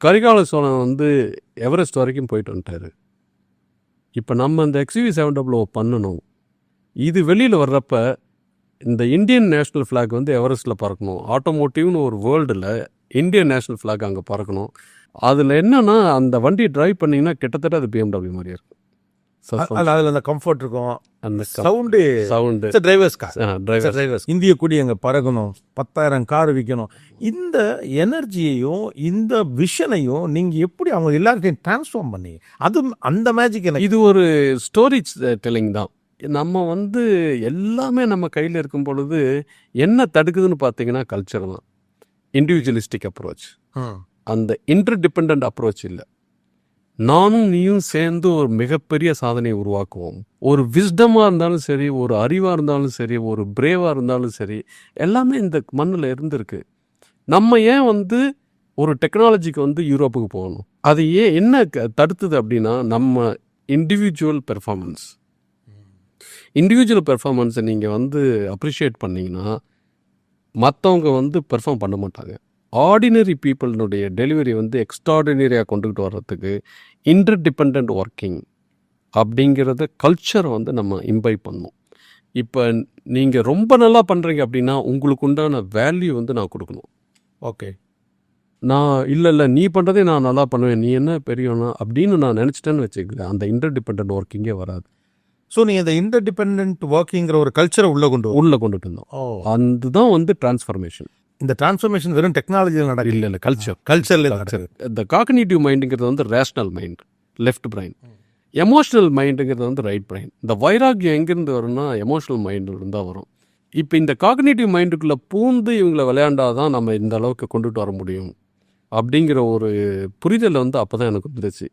கரிகால சோழன் வந்து எவரெஸ்ட் வரைக்கும் போயிட்டு வந்துட்டாரு. இப்போ நம்ம இந்த XUV700 பண்ணணும். இது வெளியில் வர்றப்ப இந்த இந்தியன் நேஷ்னல் ஃப்ளாக் வந்து எவரெஸ்ட்டில் பறக்கணும். ஆட்டோமோட்டிவ்னு ஒரு வேர்ல்டில் இந்தியன் நேஷ்னல் ஃப்ளாக் அங்கே பறக்கணும். அதில் என்னன்னா அந்த வண்டி டிரைவ் பண்ணிங்கன்னா கிட்டத்தட்ட அது BMW மாதிரியே இருக்கும். அதில் அந்த கம்ஃபர்ட் இருக்கும், அந்த சவுண்டு டிரைவர்ஸ் இந்திய கொடி அங்கே பறக்கணும், 10,000 கார் விற்கணும். இந்த எனர்ஜியையும் இந்த விஷனையும் நீங்கள் எப்படி அவங்க எல்லாருக்கையும் டிரான்ஸ்ஃபார்ம் பண்ணி அது அந்த மேஜிக் எனக்கு இது ஒரு ஸ்டோரி டெல்லிங் தான். நம்ம வந்து எல்லாமே நம்ம கையில் இருக்கும் பொழுது என்ன தடுக்குதுன்னு பார்த்தீங்கன்னா கல்ச்சர் தான். இண்டிவிஜுவலிஸ்டிக் அப்ரோச், அந்த இன்டர்டிபெண்ட் அப்ரோச் இல்லை. நானும் நீயும் சேர்ந்து ஒரு மிகப்பெரிய சாதனையை உருவாக்குவோம். ஒரு விஸ்டமாக இருந்தாலும் சரி, ஒரு அறிவாக இருந்தாலும் சரி, ஒரு பிரேவாக இருந்தாலும் சரி, எல்லாமே இந்த மண்ணில் இருந்திருக்கு. நம்ம ஏன் வந்து ஒரு டெக்னாலஜிக்கு வந்து யூரோப்புக்கு போகணும்? அது ஏன் என்ன தடுத்தது அப்படின்னா நம்ம இண்டிவிஜுவல் பெர்ஃபார்மன்ஸை நீங்கள் வந்து அப்ரிஷியேட் பண்ணிங்கன்னா மற்றவங்க வந்து பெர்ஃபார்ம் பண்ண மாட்டாங்க. ஆர்டினரி பீப்புளினுடைய டெலிவரி வந்து எக்ஸ்ட்ராடினரியாக கொண்டுகிட்டு வர்றதுக்கு இன்டர்டிபெண்ட் ஒர்க்கிங் அப்படிங்கிறத கல்ச்சரை வந்து நம்ம இம்பைப் பண்ணணும். இப்போ நீங்கள் ரொம்ப நல்லா பண்ணுறீங்க அப்படின்னா உங்களுக்கு உண்டான வேல்யூ வந்து நான் கொடுக்கணும். ஓகே, நான் இல்லை நீ பண்ணுறதே நான் நல்லா பண்ணுவேன், நீ என்ன பெரியவனா அப்படின்னு நான் நினச்சிட்டேன்னு வச்சுக்கிறேன், அந்த இன்டர்டிபெண்ட் ஒர்க்கிங்கே வராது. ஸோ நீங்கள் இந்த இன்டர்டிபெண்ட் ஒர்க்கிங்கிற ஒரு கல்ச்சரை கொண்டுட்டு இருந்தோம். அதுதான் வந்து டிரான்ஸ்ஃபர்மேஷன். இந்த டிரான்ஸ்ஃபர்மேஷன் வெறும் டெக்னாலஜியில் நடக்குது இல்லை, கல்ச்சர். இந்த காக்னிட்டிவ் மைண்டுங்கிறது வந்து rational mind, left brain. Emotional மைண்டுங்கிறது வந்து ரைட் பிரைன். இந்த வைராக்கியம் எங்கேருந்து வரும்னா எமோஷனல் மைண்டில் தான் வரும். இப்போ இந்த காக்னிட்டிவ் மைண்டுக்குள்ளே பூந்து இவங்களை விளையாண்டாதான் நம்ம இந்த அளவுக்கு கொண்டுட்டு வர முடியும் அப்படிங்கிற ஒரு புரிதல் வந்து அப்போ தான் எனக்கு வந்துச்சு.